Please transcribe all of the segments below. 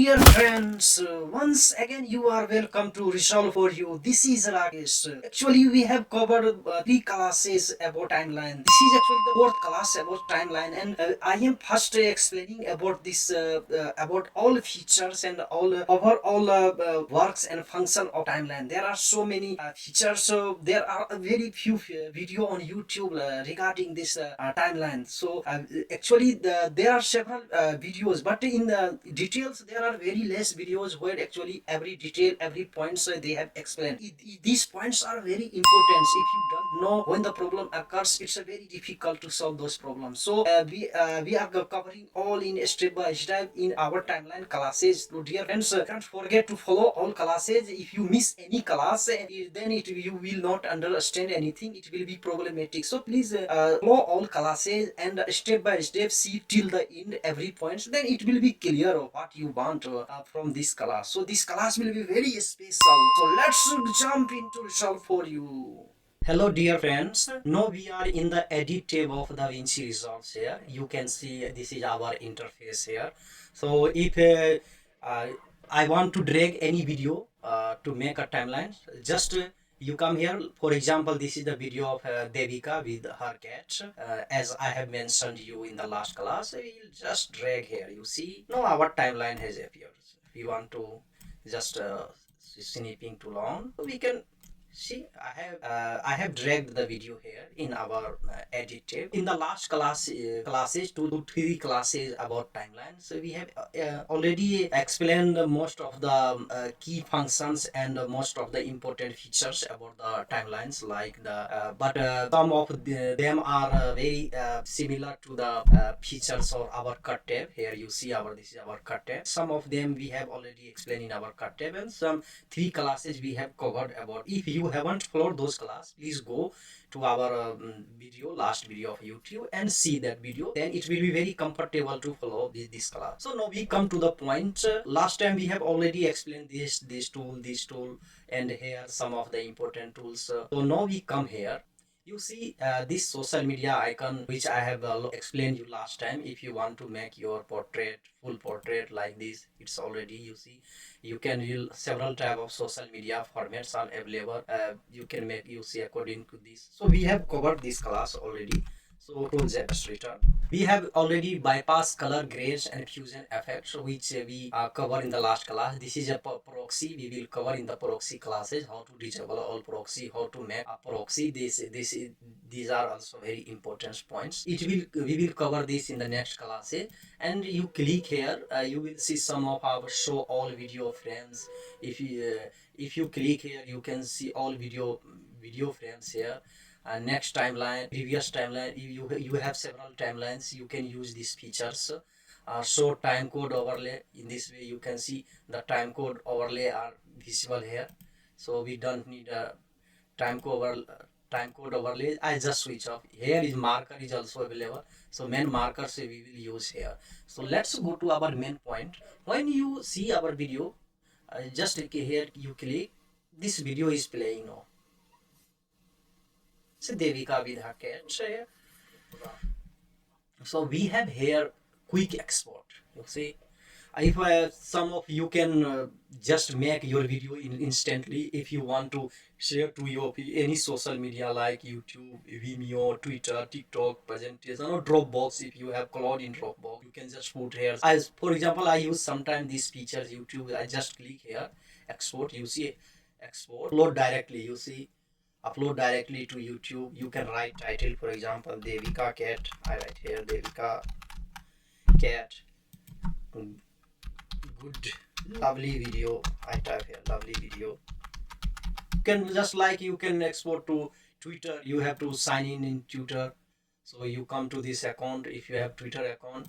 dear friends, once again you are welcome to Resolve for You. This is Rakesh. Actually, we have covered three classes about timeline. This is actually the fourth class about timeline, and I am first explaining about this about all features and all overall works and function of timeline. There are so many features, so there are very few video on YouTube regarding this timeline. So actually, there are several videos, but in the details there are very less videos where actually every detail, every points they have explained. These points are very important. If you don't know when the problem occurs, it's very difficult to solve those problems. So we are covering all in step by step in our timeline classes. So dear friends, don't forget to follow all classes. If you miss any class, then you will not understand anything. It will be problematic. So please follow all classes and step by step see till the end every point. Then it will be clear of what you want from this class. So this class will be very special. So let's jump into Resolve for You. Hello dear friends, now we are in the edit tab of DaVinci Resolve here. You can see this is our interface here. So if I want to drag any video to make a timeline, just you come here. For example, this is the video of Devika with her cat. As I have mentioned you in the last class, we'll just drag here. You see, now our timeline has appeared. If you want to just snipping too long, we can see. I have dragged the video here in our edit tab. In the last classes, 2 to 3 classes about timelines, so we have already explained most of the key functions and most of the important features about the timelines, like but some of them are very similar to the features of our cut tab. Here you see this is our cut tab. Some of them we have already explained in our cut tab, and some 3 classes we have covered about. If you haven't followed those classes, please go to our last video of YouTube and see that video. Then it will be very comfortable to follow this class. So now we come to the point. Last time we have already explained this tool, and here some of the important tools. So now we come here. You see this social media icon, which I have explained you last time. If you want to make your full portrait like this, it's already, you see, you can use several type of social media formats are available. You can make, you see, according to this. So we have covered this class already. So project return. We have already bypassed color grades and fusion effects, which we cover in the last class. This is a proxy. We will cover in the proxy classes how to disable all proxy, how to make a proxy. These are also very important points. We will cover this in the next classes. And you click here, you will see some of our show all video frames. If you click here, you can see all video frames here. Next timeline, previous timeline. You have several timelines. You can use these features. Show time code overlay. In this way, you can see the time code overlay are visible here. So we don't need a time code overlay. I just switch off. Here is marker is also available. So main markers we will use here. So let's go to our main point. When you see our video, just here you click. This video is playing now. So Devika with her cat. So we have here quick export. You see, if some of you can just make your video instantly. If you want to share to your any social media like YouTube, Vimeo, Twitter, TikTok, presentation, or Dropbox. If you have cloud in Dropbox, you can just put here. As for example, I use sometimes these features YouTube. I just click here, export. You see, export, upload directly. You see, upload directly to YouTube. You can write title, for example, Devika cat. I write here Devika cat. Good, lovely video. I type here lovely video. You can just like you can export to Twitter. You have to sign in Twitter. So you come to this account. If you have Twitter account,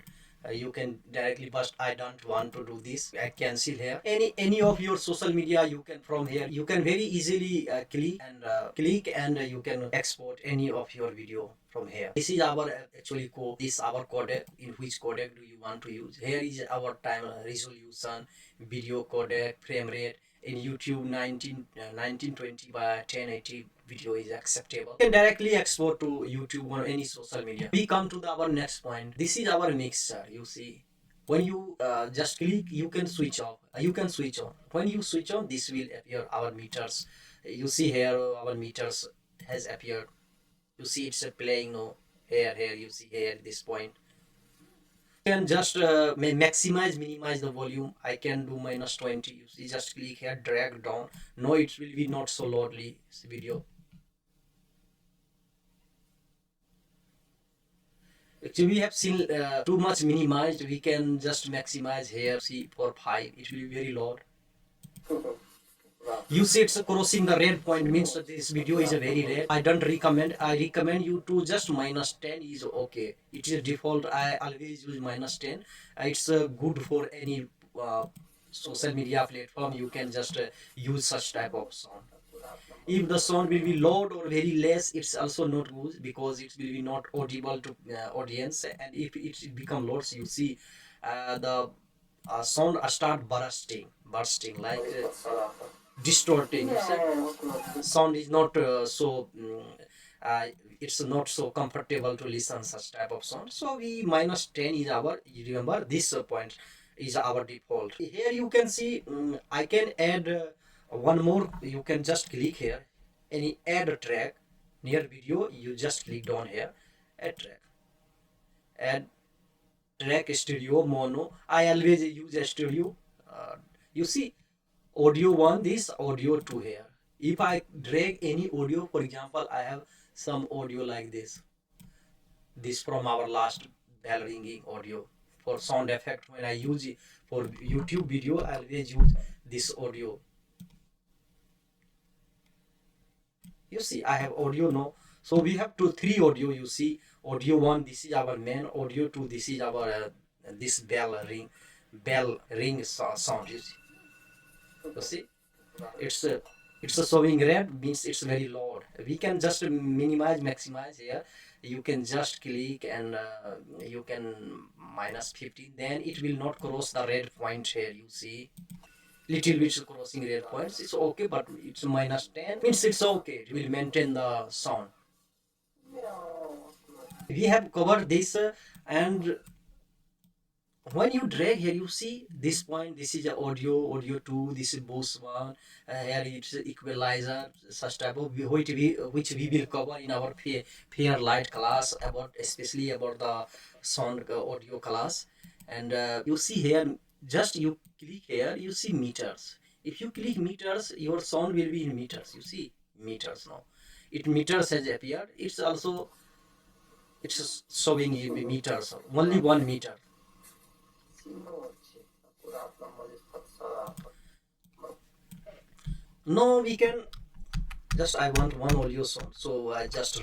you can directly, but I don't want to do this. I cancel here. Any of your social media, you can from here. You can very easily click and you can export any of your video from here. This is our actually code. This is our codec. In which codec do you want to use? Here is our time resolution, video codec, frame rate. In YouTube, 1920 by 1080 video is acceptable. You can directly export to YouTube or any social media. We come to our next point. This is our mixer. You see, When you just click, you can switch off, you can switch on. When you switch on, this will appear our meters. You see here our meters has appeared. You see it's playing no, here you see here this point. You can just maximize minimize the volume. I can do -20. You see, just click here, drag down. No, it will be not so loudly video. Actually, we have seen too much minimized. We can just maximize here. See for 5, it will be very loud. You see it's crossing the red point, means that this video is a very red. I don't recommend. I recommend you to just -10 is okay. It is default. I always use -10. It's good for any social media platform. You can just use such type of sound. If the sound will be loud or very less, it's also not good because it will be not audible to audience. And if it become loud, so you see the sound start bursting like distorting. Sound is not uh, it's not so comfortable to listen such type of sound. So we -10 is our, you remember this point is our default. Here you can see I can add one more. You can just click here, any add a track near video. You just click down here, add track, add track stereo mono. I always use a stereo. You see audio 1, this audio 2 here. If I drag any audio, for example, I have some audio like this from our last bell ringing audio. For sound effect, when I use it for YouTube video, I always use this audio. You see I have audio now. So we have three audio. You see audio 1, this is our main. Audio 2, this is our this bell ring sound. You see it's a showing red, means it's very loud. We can just minimize maximize here. You can just click and you can -15, then it will not cross the red point here. You see little bit crossing red points, it's okay, but it's -10 means it's okay, it will maintain the sound. We have covered this and when you drag here, you see this point, this is audio 2, this is boost 1, here it's equalizer, such type of which we will cover in our fair light class, about especially about the sound audio class. And you see here, just you click here, you see meters. If you click meters, your sound will be in meters. You see meters now, it meters has appeared. It's also it's showing you meters, only 1 meter. No, we can just, I want one audio sound, so I just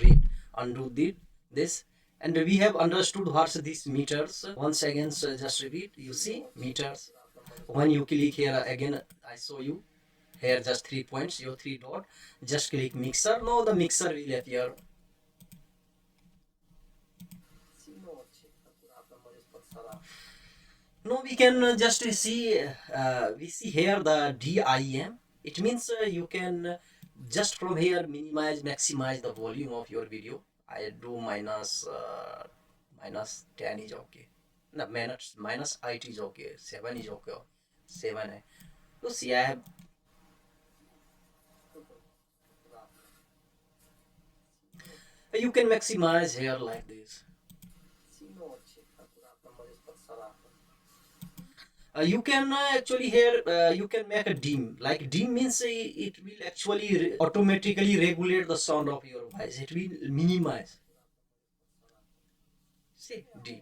undo this, and we have understood what's these meters. Once again, so just repeat. You see meters. When you click here again, I show you here just 3 points, your 3 dot. Just click mixer. Now the mixer will appear. No, we can just see we see here the DIM. It means you can just from here minimize maximize the volume of your video. I do -10 is okay. No, -8 is okay. 7 is okay. 7. So see, I have you can maximize here like this. You can actually here you can make a dim. Like dim means it will actually automatically regulate the sound of your voice. It will minimize. See dim.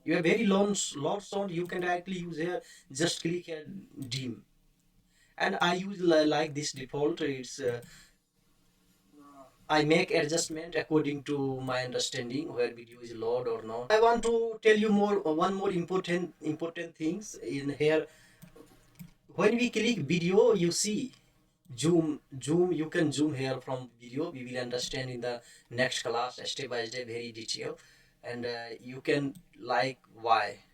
You have very long sound. You can directly use here. Just click and dim. And I use like this default. It's I make adjustment according to my understanding where video is loud or not. I want to tell you more one more important things in here. When we click video, you see zoom. You can zoom here from video. We will understand in the next class step by step, very detailed. And you can like y,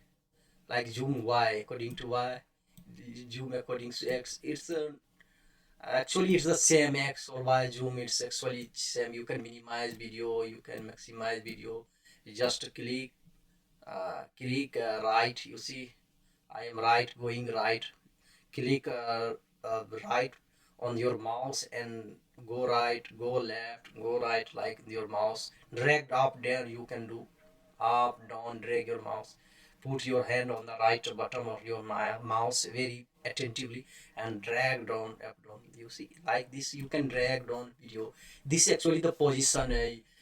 like zoom y according to y, zoom according to x. It's actually it's the same, x or y zoom, it's actually same. You can minimize video, you can maximize video. You just click click right, you see I am right, going right. Click right on your mouse and go right, go left, go right, like your mouse. Drag up down, you can do up down, drag your mouse. Put your hand on the right bottom of your mouse very attentively and drag down, up down, you see like this. You can drag down video. This is actually the position.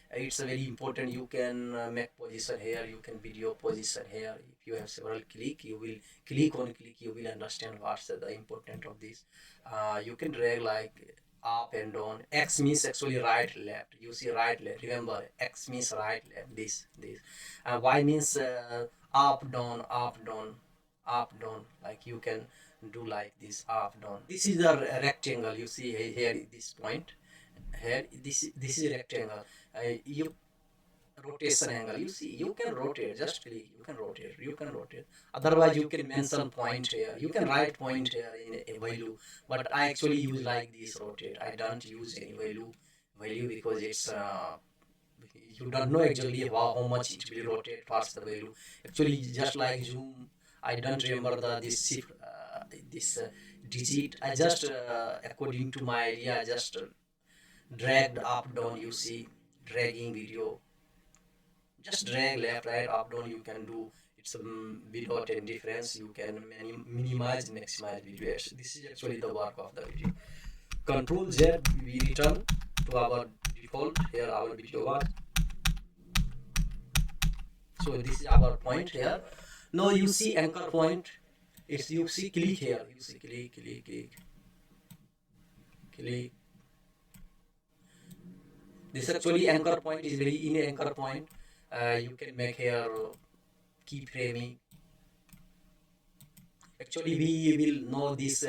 It's very important. You can make position here, you can video position here. If you have several click, you will click on click, you will understand what's the important of this. You can drag like up and down. X means actually right left, you see right left, remember X means right left, this. Y means up down, up down, up down, like you can do like this, up down. This is the rectangle, you see here this point here, this is rectangle. You rotation angle, you see you can rotate, just click, you can rotate, you can rotate. Otherwise you can mention point here, you can write point here in a value, but I actually use like this rotate. I don't use any value because it's you don't know actually how much it will rotate past the value. Actually just like zoom, I don't remember this shift, this digit. I just according to my idea I just dragged up down, you see dragging video. Just drag left right up down, you can do. It's a without any difference. You can minimize, maximize video. This is actually the work of the video. Control Z, we return to our default. Here our video was. So this is our point here. Now you see anchor point. It's, you see click here, you see click, click, click, click. This actually anchor point is very in anchor point. You can make here keyframing. Actually we will know this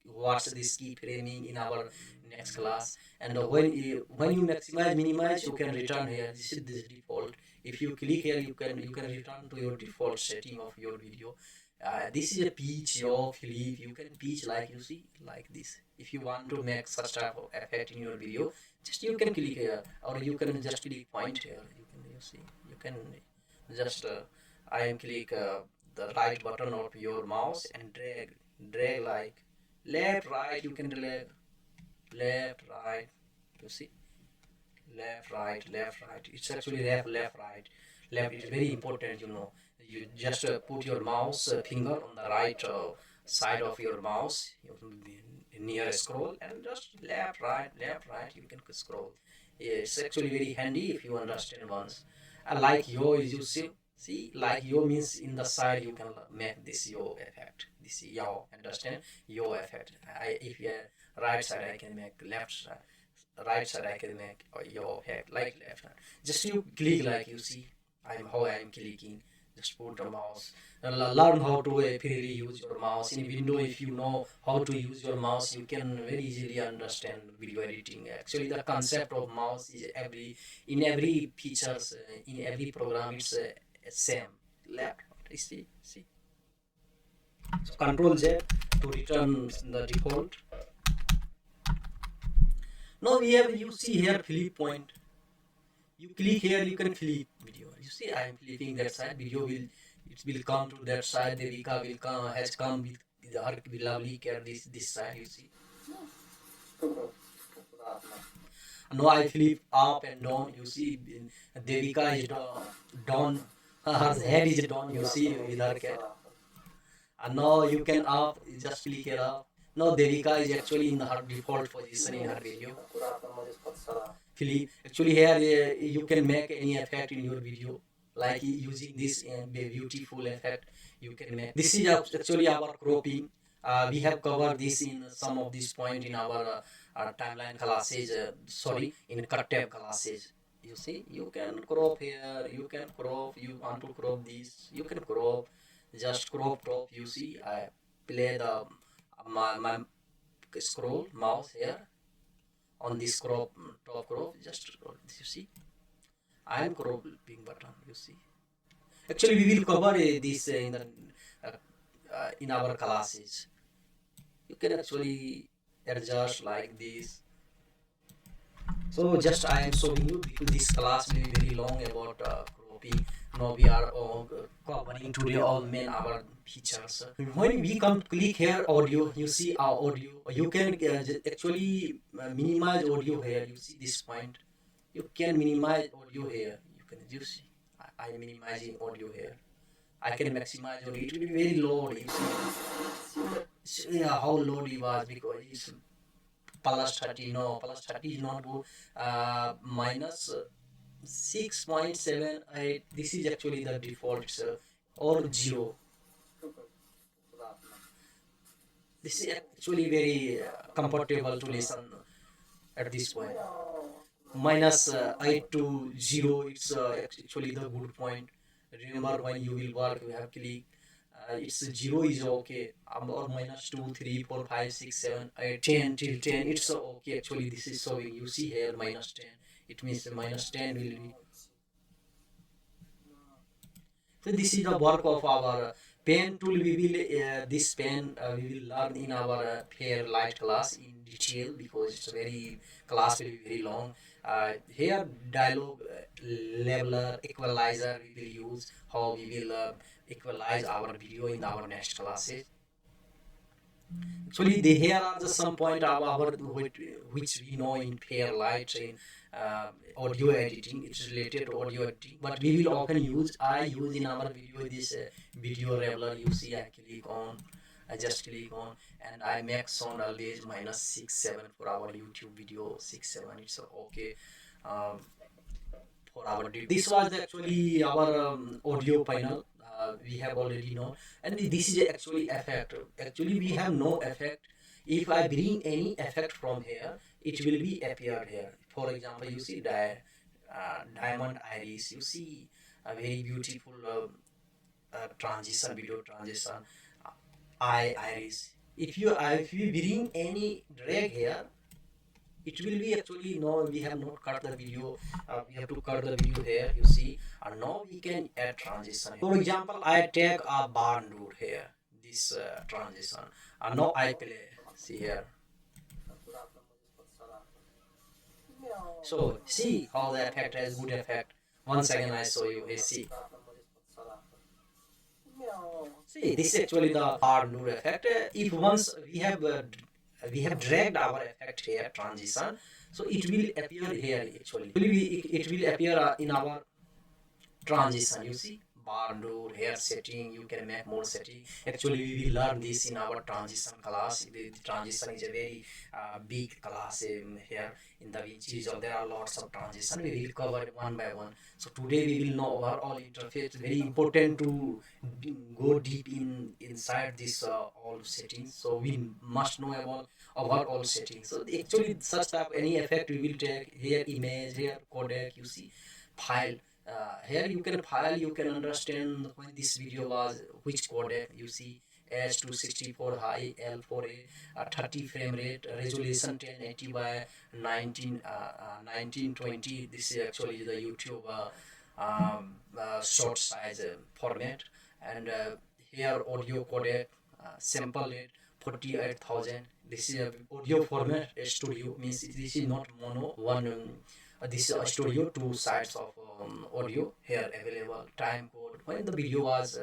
what's this keyframing in our next class. And when you maximize, minimize, you can return here. This is this default. If you click here, you can return to your default setting of your video. This is a pitch or flip. You can pitch like you see like this. If you want to make such type of effect in your video, just you can click here, or you can just click point here. You can, you see, you can just I am click the right button of your mouse and drag like left right. You can drag left right, you see left right, left right. It's actually left right. Left is very important, you know. You just put your mouse finger on the right side of your mouse, near scroll, and just left right, you can scroll. It's actually very handy if you understand once. Like yo is, you see like yo means in the side you can make this yo effect. This yo, understand, yo effect. If you right side I can make left side, right side I can make your head like left hand. Just you click like you see I'm clicking. Just put the mouse. Learn how to freely use your mouse in window. If you know how to use your mouse, you can very easily understand video editing. Actually the concept of mouse is in every features, in every program it's same. Left, see. So Control Z to return the default. Now we have, you see here flip point. You click here, you can flip video. You see I am flipping that side. Video will come to that side. The Vika will come, has come with her lovely care this side. You see. Now I flip up and down. You see Devika is down. Her head is down. You see with her cat. And now you can up. Just click here up. Now Devika is actually in her default position in her video. Philip, actually here you can make any effect in your video, like using this beautiful effect you can make. This is actually our cropping. We have covered this in some of this point in our timeline classes, sorry, in cut tab classes. You see, you can crop here, you can crop, you want to crop this, you can crop, just crop, you see, I play the my scroll mouse here on this top crop, just you see I am cropping button, you see. Actually we will cover this in our classes. You can actually adjust like this. So just I am showing you because this class will be very long about cropping. Now we are covering today all main our features. When we come click here audio, you see our audio. You can actually minimize audio here. You see this point. You can minimize audio here. You see. I minimizing audio here. I can maximize audio. It will be very low. You see. Yeah, how low it was because it's plus 30. No, plus 30 is not good. Minus 6.78. This is actually the default or 0. This is actually very comfortable to listen at this point. Minus 8 to 0, it's actually the good point. Remember, when you will work, you have click. It's 0 is okay, or minus 2, 3, 4, 5, 6, 7, 8, 10 till 10. It's okay. Actually, this is showing. You see here minus 10. It means minus 10 will be. So this is the work of our pen tool. We will this pen we will learn in our fair light class in detail because it's a very class will be very long. Here dialogue leveler equalizer we will use how we will equalize our video in our next classes. Actually, here are the some point of our which we know in fair light in audio editing. It's related to audio editing, but we will often use. I use in our video this video revealer. You see, I click on. I just click on and I make sound always minus 6 7 for our YouTube video 6 7. It's okay. Um, for our this was actually our audio panel. We have already known, and this is actually effect. Actually we have no effect. If I bring any effect from here, it will be appeared here. For example, you see diamond iris. You see a very beautiful transition, video transition, eye iris. If you bring any drag here, it will be actually no, we have not cut the video. We have to cut the video here. You see, and now we can add transition. For example, I take a barn door here, this transition, and now I play. See here. So see how the effect has good effect. Once again I show you. Hey, see this is actually the barn door effect. If once we have dragged our effect here transition, so it will appear here. Actually it will appear in our transition. You see, barn door, hair setting, you can make more setting. Actually we will learn this in our transition class. The transition is a very big class here in DaVinci Resolve. There are lots of transition. We will cover one by one. So today we will know overall interface. Very important to go deep inside this all settings. So we must know about overall settings. So actually such type any effect we will take here, image here, codec. You see, file. Here you can file, you can understand when this video was which codec. You see, H264 high, L4A, 30 frame rate, resolution 1080 by 1920. This is actually the YouTube short size format. And here audio codec, sample rate 48,000. This is a audio format. Studio means this is not mono one. This studio, two sides of audio here available. Time code when the video was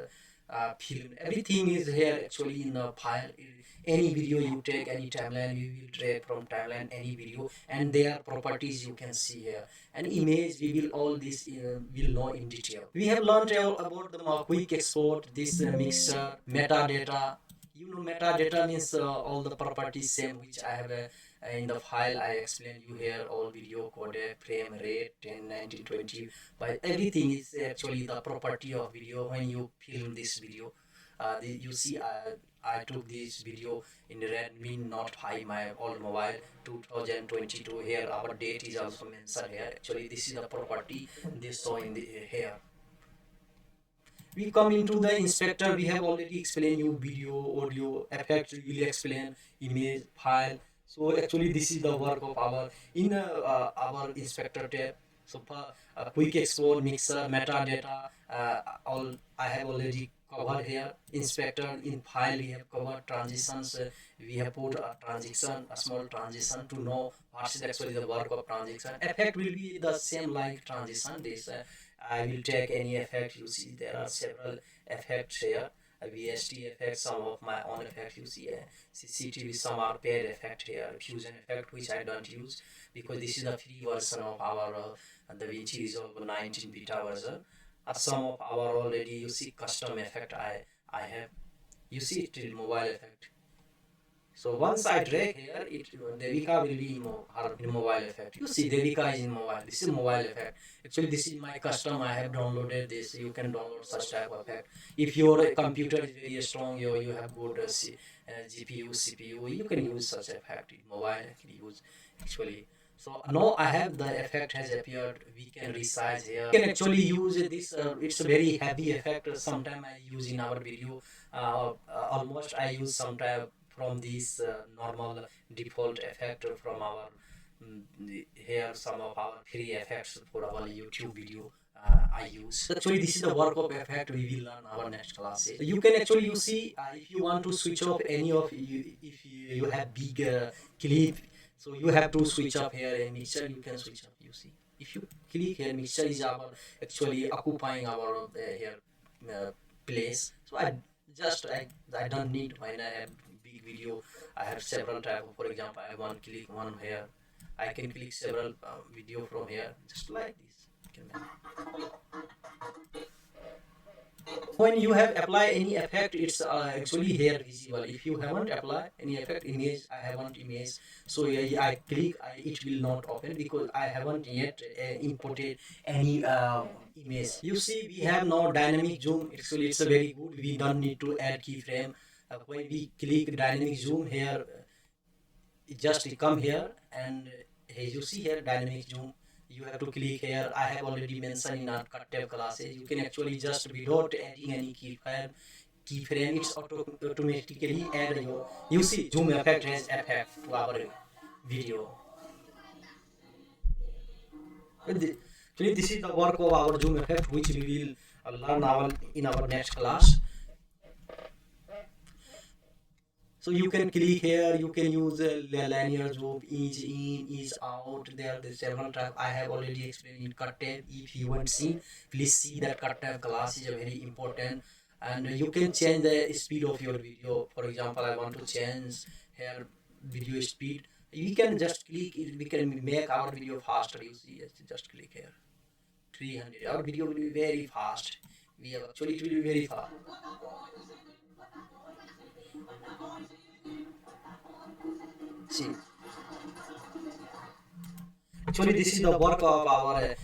filmed, everything is here actually in a file. Any video you take, any timeline we will drag from timeline any video, and their properties you can see here. And image we will all this will know in detail. We have learned all about the quick export, this mixer, metadata. You know, metadata means all the properties same which I have in the file. I explain you here all video codec, frame rate, 10, 19, 20. But everything is actually the property of video when you film this video. You see, I took this video in Redmi Note 5, my old mobile, 2022. Here our date is also mentioned here. Actually, this is the property they saw in the here. We come into the inspector. We have already explained you video, audio, effects. We will explain image, file. So actually, this is the work of our in our inspector tab. So quick export, mixer, metadata, all I have already covered here. Inspector in file we have covered transitions. We have put a transition, a small transition to know what is actually the work of transition. Effect will be the same like transition. This I will take any effect. You see there are several effects here. VST effect, some of my own effect. You see CCTV, some are paid effect here. Fusion effect, which I don't use because this is the free version of our DaVinci Resolve 19 beta version. Some of our already you see custom effect I have. You see till mobile effect. So once I drag here, Devika will be in mobile effect. You see Devika is in mobile. This is mobile effect. Actually, this is my custom. I have downloaded this. You can download such type of effect. If your computer is very strong, you have good GPU, CPU, you can use such effect in mobile. Use actually. So now I have the effect has appeared. We can resize here. You can actually use this. It's a very heavy effect. Sometimes I use in our video. Almost I use sometime from this normal default effect from our here some of our free effects for our YouTube video I use. Actually, this is the work of effect we will learn our next class. You can actually you see if you want to switch off any of you if you have big clip, so you have to switch up here a mixture. You can switch up. You see if you click here, mixture is our actually occupying our here place. So I don't need when I have big video. I have several type of, for example, I want click one here. I can click several video from here just like this. When you have apply any effect, it's actually here visible. If you haven't applied any effect image, I haven't image, so I click, it will not open because I haven't yet imported any image. You see we have now dynamic zoom. Actually it's a very good, we don't need to add keyframe. When we click dynamic zoom here, it just come here and you see here dynamic zoom. You have to click here. I have already mentioned in our cut tab classes. You can actually just without adding any keyframe, it's automatically add your. You see zoom effect has effect to our video. Actually, this is the work of our zoom effect, which we will learn in our next class. So you can click here, you can use linear zoom, ease in, ease out. There are several types. I have already explained in cut tab. If you want to see, please see that cut tab class is very important. And you can change the speed of your video. For example, I want to change here video speed. We can just click it, we can make our video faster. You see, just click here. 300. Our video will be very fast. We have actually it will be very fast. See, actually this is the work of our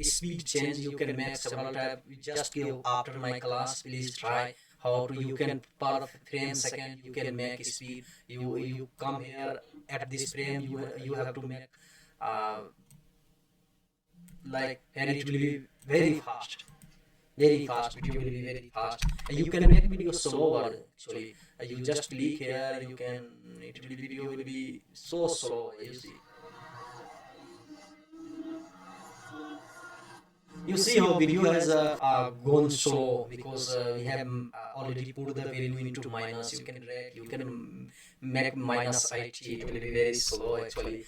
speed change. You can make several types. We just give after my class, please try how to, you can per frame second you can make speed. You come here at this frame, you have to make like, and it will be very fast. Very fast, video will be very fast. You can make video slower actually. You just click here, you can, video will be so slow. You see. You see how video has gone slow because we have already put the value into minus. You can drag, you can make minus IT. It will be very slow actually.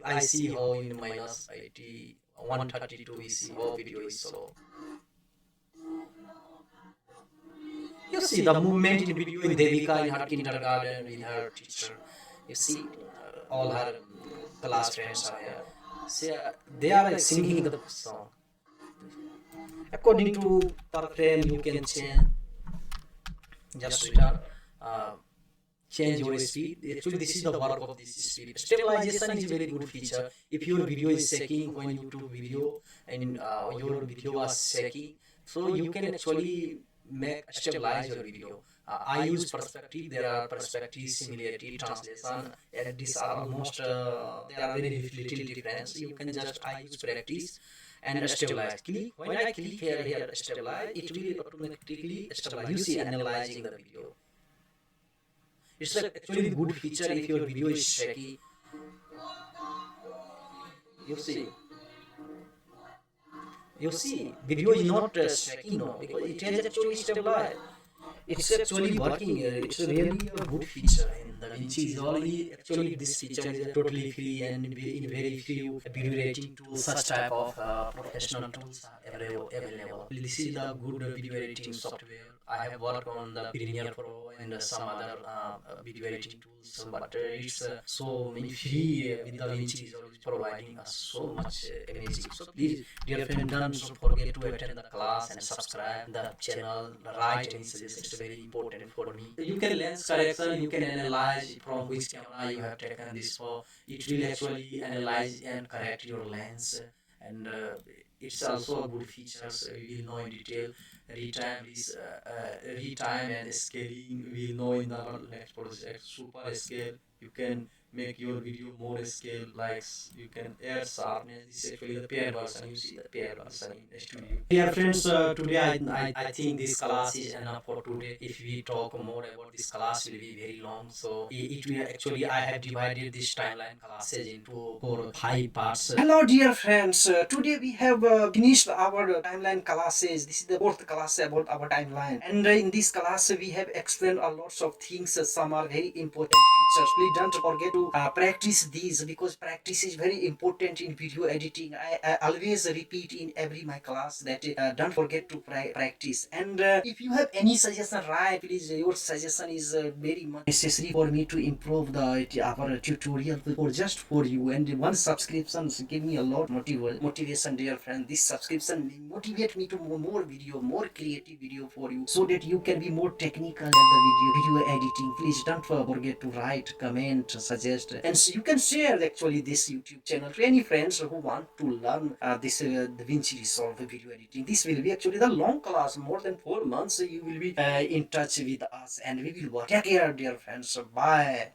I see how in minus IT 132 we see how video is slow. You see the movement in video in Devika in her kindergarten with her teacher. You see all her class friends are here. See, they are like singing the song. According to per frame, you can change. Just return. Change your speed. Actually, this is the work of this speed. Stabilization is a very good feature. If your video is shaking when you do video and your video was shaky, so you can actually stabilize your video. I use perspective. There are perspective, similarity, translation, and these are almost there are very little difference. You can just I use practice and stabilize. Click when I click here stabilize, it will automatically stabilize. You see analyzing the video. It's actually a good feature if your video is shaky. You see, video is not shaking now because it has actually stabilized. It's actually working. It's really a good feature in DaVinci Resolve. Actually, this feature is totally free, and in very few video editing tools, such type of professional tools are available. This is the good video editing software. I have worked on the Premiere Pro and some other video editing tools, but it's so many free with DaVinci Resolve is providing us so much amazing. So please, dear friend, don't forget to attend the class and subscribe the channel, write any suggestions. It's very important for me. You can lens correction, you can analyze from which camera you have taken this for. It will actually analyze and correct your lens, and it's also a good feature. So we will know in detail. Retime and scaling we will know in our next project. Super scale, you can make your video more scale, like you can add sharpness. This is actually the pair version. You see the pair version in the studio. Dear friends, today I think this class is enough for today. If we talk more about this class, will be very long. So it will actually, I have divided this timeline classes into 4 or 5 parts. Hello dear friends, today we have finished our timeline classes. This is the fourth class about our timeline, and in this class we have explained a lots of things. Some are very important features. Please don't forget to practice these, because practice is very important in video editing. I always repeat in every my class that don't forget to practice. And if you have any suggestion, right, please, your suggestion is very much necessary for me to improve the our tutorial for just for you. And one subscription give me a lot motivation, dear friend. This subscription motivate me to more video, more creative video for you, so that you can be more technical at the video editing. Please don't forget to write, comment, suggest, and so you can share actually this YouTube channel to any friends who want to learn this DaVinci Resolve video editing. This will be actually the long class, more than 4 months. You will be in touch with us, and we will work. Take care, dear friends. Bye.